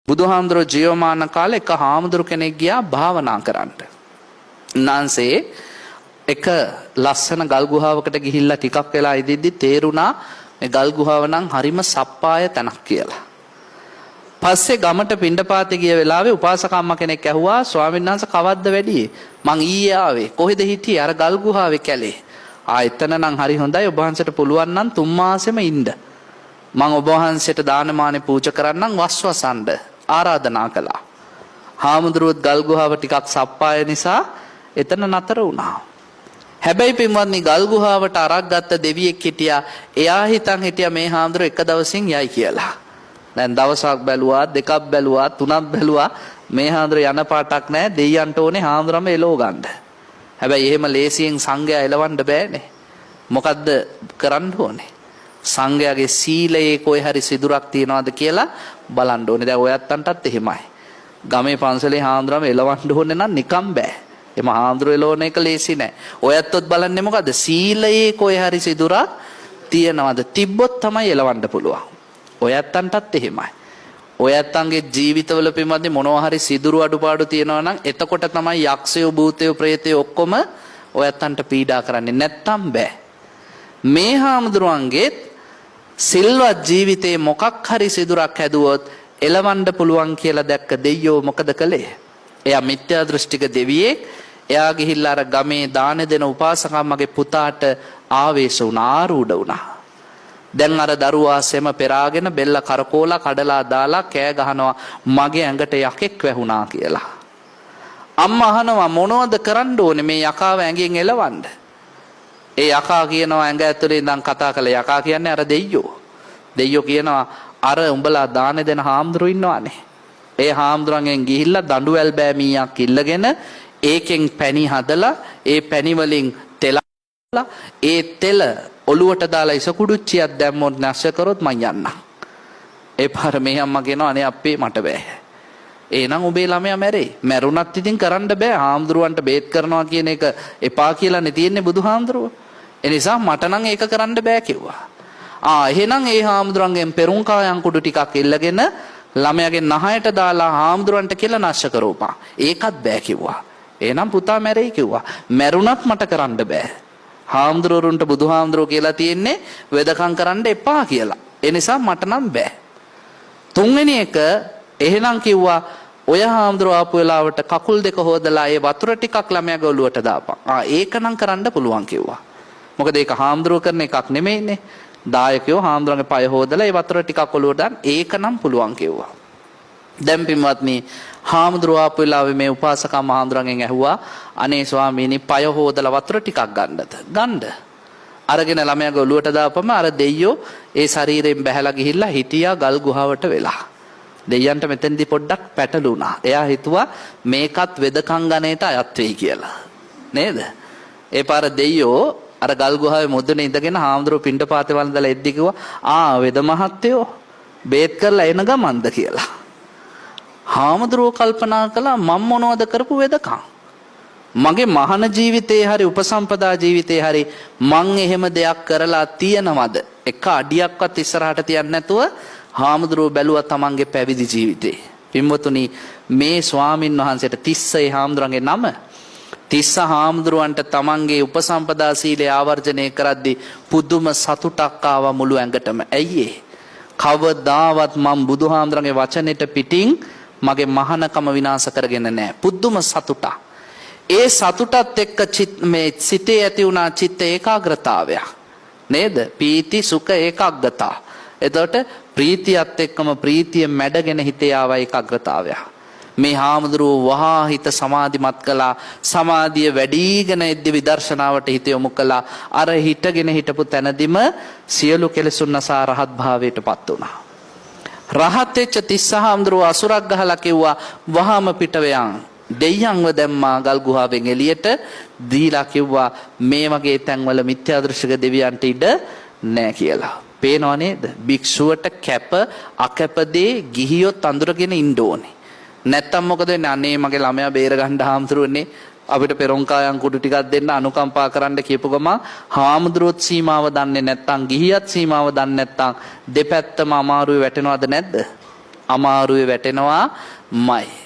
බුදුහාමුදුරුවෝ ජීවමාන කාලේ එක හාමුදුරු කෙනෙක් ගියා භාවනා කරන්න. උන්වහන්සේ එක ලස්සන ගල් ගුහාවකට ගිහිල්ලා ටිකක් වෙලා ඉදිද්දි තේරුණා මේ ගල් ගුහාව නම් හරිම සප්පාය තැනක් කියලා. පස්සේ ගමට පිණ්ඩපාතේ ගිය වෙලාවේ උපාසකම්ම කෙනෙක් ඇහුවා ස්වාමීන් වහන්සේ කවද්ද වැඩියේ? මං ඊයේ ආවේ. කොහෙද හිටියේ? අර ගල් ගුහාවේ කැලේ. එතන නම් හරි හොඳයි. ඔබ වහන්සේට පුළුවන් නම් 3 මාසෙම ඉන්න. මං ඔබ වහන්සේට දානමානෙ පූජා කරන්නම් වස්වසන්න ආරාධනා කළා. හාමුදුරුවෝත් ගල් ගුහාව ටිකක් සප්පාය නිසා එතන නතර වුණා. හැබැයි පින්වත්නි ගල් ගුහාවට අරක් ගත්ත දෙවියෙක් හිටියා. එයා හිටියා මේ හාමුදුරුවෝ එක දවසින් යයි කියලා. දැන් දවසක් බැලුවා, දෙකක් බැලුවා, තුනක් බැලුවා. මේ හාමුදුරුවෝ යන පාටක් නැහැ. දෙයියන්ට ඕනේ හාමුදුරම එලෝ ගන්න. හැබැයි එහෙම ලේසියෙන් සංඝයා එලවන්න බෑනේ. මොකද්ද කරන්න ඕනේ? සංඝයාගේ සීලයේ කොයි හරි සිදුරක් තියනවාද කියලා බලන්න ඕනේ. දැන් ඔයත්තන්ටත් එහෙමයි. ගමේ පන්සලේ හාමුදුරම එලවන්න ඕනේ නම් නිකම් බෑ. එම හාමුදුරුවෝ එලවන එක ලේසි නෑ. ඔයත්තොත් බලන්නේ මොකද්ද? සීලයේ කොයි හරි සිදුරක් තියනවාද? තිබ්බොත් තමයි එලවන්න පුළුවන්. ඔයත්තන්ටත් එහෙමයි. ඔයත්තන්ගේ ජීවිතවල පින්වත්නි මොනවා හරි සිදුරු අඩුපාඩු තියනවා නම් එතකොට තමයි යක්ෂයෝ භූතයෝ ප්‍රේතයෝ ඔක්කොම ඔයත්තන්ට පීඩා කරන්නේ. නැත්තම් බෑ. මේ හාමුදුරුවන්ගේ සිල්වත් ජීවිතේ මොකක් හරි සිදුරක් හැදුවොත් එලවන්න පුළුවන් කියලා දැක්ක දෙයියෝ මොකද කළේ? එයා මිත්‍යා දෘෂ්ටික දෙවියෙක්. එයා ගිහිල්ලා අර ගමේ දාන දෙන උපාසකම්මගේ පුතාට ආවේශ වුණා, ආරූඪ වුණා. දැන් අර දරුවා සෙම පෙරාගෙන බෙල්ල කරකෝලා කඩලා දාලා කෑ ගහනවා මගේ ඇඟට යකෙක් වැහුණා කියලා. අම්මා අහනවා මොනවද කරන්න ඕනේ මේ යකාව ඇඟෙන් එලවන්න? ඒ යකා කියනවා ඇඟ ඇතුලේ ඉඳන් කතා කළ යකා කියන්නේ අර දෙයියෝ. දෙයියෝ කියනවා අර උඹලා දාන දෙන හාමුදුරු ඉන්නවානේ. ඒ හාමුදුරන්ගෙන් ගිහිල්ලා දඬුවැල් බෑමියක් ඉල්ලගෙන ඒකෙන් පැණි හදලා ඒ පැණි වලින් තෙල ඒ තෙල ඔලුවට දාලා ඉසකුඩුච්චියක් දැම්මොත් නැස්ස කරොත් මං යන්නම්. ඒ පාර මේ අම්මා කියනවා අනේ අප්පේ මට බෑ. එහෙනම් ඔබේ ළමයා මැරෙයි. මැරුණත් ඉතින් කරන්න බෑ. හාමුදුරුවන්ට බේත් කරනවා කියන එක එපා කියලානේ තියෙන්නේ බුදුහාමුදුරුවෝ. ඒ නිසා මට නම් ඒක කරන්න බෑ කිව්වා. එහෙනම් ඒ හාමුදුරන්ගෙන් පෙරුම් කායන් කුඩු ටිකක් ඉල්ලගෙන ළමයාගේ නහයට දාලා හාමුදුරන්ට කියලා නැස්ස කරෝපා. ඒකත් බෑ කිව්වා. එහෙනම් පුතා මැරෙයි කිව්වා. මැරුණත් මට කරන්න බෑ. හාමුදුරුවරුන්ට බුදුහාමුදුරුවෝ කියලා තියෙන්නේ වෙදකම් කරන්න එපා කියලා. ඒ නිසා මට නම් බෑ. තුන්වෙනි එක එහෙනම් කිව්වා ඔය හාමුදුරුවෝ ආපු වෙලාවට කකුල් දෙක හොදලා ඒ වතුර ටිකක් ළමයාගේ ඔළුවට දාපන්. ඒක නම් කරන්න පුළුවන් කිව්වා. මොකද ඒක හාමුදුරුවෝ කරන එකක් නෙමෙයිනේ. දායකයෝ හාමුදුරන්ගේ පය හොදලා ඒ වතුර ටිකක් ඔළුවට දාන්න ඒක නම් පුළුවන් කිව්වා. දැන් පින්වත්නි හාමුදුරුවෝ ආපු වෙලාවේ මේ උපාසකම් හාමුදුරන්ගෙන් ඇහුවා අනේ ස්වාමීනි පය හොදලා වතුර ටිකක් ගන්නද? ගන්න. අරගෙන ළමයාගේ ඔළුවට දාපම අර දෙයියෝ ඒ ශරීරයෙන් බැහැලා ගිහිල්ලා හිටියා ගල් ගුහාවට වෙලා. දෙයියන්ට මෙතෙන්දී පොඩ්ඩක් පැටළුණා. එයා හිතුවා මේකත් වෙදකම් ගණේට අයත් වෙයි කියලා. නේද? ඒ පාර දෙයියෝ අර ගල් ගුහාවේ මුද්දනේ ඉඳගෙන හාමුදුරුවෝ පිණ්ඩපාතේ වන්දලා එද්දි කිව්වා වෙද මහත්තයෝ බේත් කරලා එන ගමන්ද කියලා. හාමුදුරුවෝ කල්පනා කළා මම මොනවද කරපු වෙදකම්? මගේ මහාන ජීවිතේ හරි උපසම්පදා ජීවිතේ හරි මං එහෙම දෙයක් කරලා තියනවද? එක අඩියක්වත් ඉස්සරහට තියන්නේ නැතුව හාමුදුරුවෝ බැලුවා තමන්ගේ පැවිදි ජීවිතේ. පින්වතුනි මේ ස්වාමින් වහන්සේට තිස්සයි හාමුදුරන්ගේ නම තිස්ස හාමුදුරුවන්ට තමන්ගේ උපසම්පදා සීලය ආවර්ජනය කරද්දී පුදුම සතුටක් ආවා මුළු ඇඟටම. ඇයි කවදාවත් මම බුදුහාමුදුරන්ගේ වචනෙට පිටින් මගේ මහානකම විනාශ කරගෙන නැහැ. පුදුම සතුටක්. ඒ සතුටත් එක්ක මේ සිතේ ඇති වුණා චිත්ත ඒකාග්‍රතාවය. නේද? පීති සුඛ ඒකාග්‍රතාව. එතකොට ප්‍රීතියත් එක්කම ප්‍රීතිය මැඩගෙන හිතේ ආව ඒකාග්‍රතාවය. මේ හාමුදුරුවෝ වහා හිත සමාධිමත් කළා. සමාධිය වැඩිගෙන එද්දි විදර්ශනාවට හිත යොමු කළා. අර හිටගෙන හිටපු තැනදිම සියලු කෙලෙසුන් නසා රහත් භාවයට පත් වුණා. රහත් වෙච්ච තිස්ස හාමුදුරුවෝ අසුරක් ගහලා කිව්වා වහාම පිටවයන්. දෙයියන්ව දැම්මා ගල් ගුහාවෙන් එළියට දීලා කිව්වා මේ වගේ තැන්වල මිත්‍යා දෘෂ්ටික දෙවියන්ට ඉඩ නැහැ කියලා. පේනව නේද? භික්ෂුවට කැප අකැපදී ගිහියොත් අඳුරගෙන ඉන්න ඕනේ. නැත්තම් මොකද වෙන්නේ? අනේ මගේ ළමයා බේර ගන්න හාමුදුරුවනේ අපිට පෙරොන්කායන් කුඩු ටිකක් දෙන්න අනුකම්පා කරන්න කියපු ගම හාමුදුරුවොත් සීමාව දන්නේ නැත්තම් ගිහියත් සීමාව දන්නේ නැත්තම් දෙපැත්තම අමාරුවේ වැටෙනවද නැද්ද? අමාරුවේ වැටෙනවා මයි.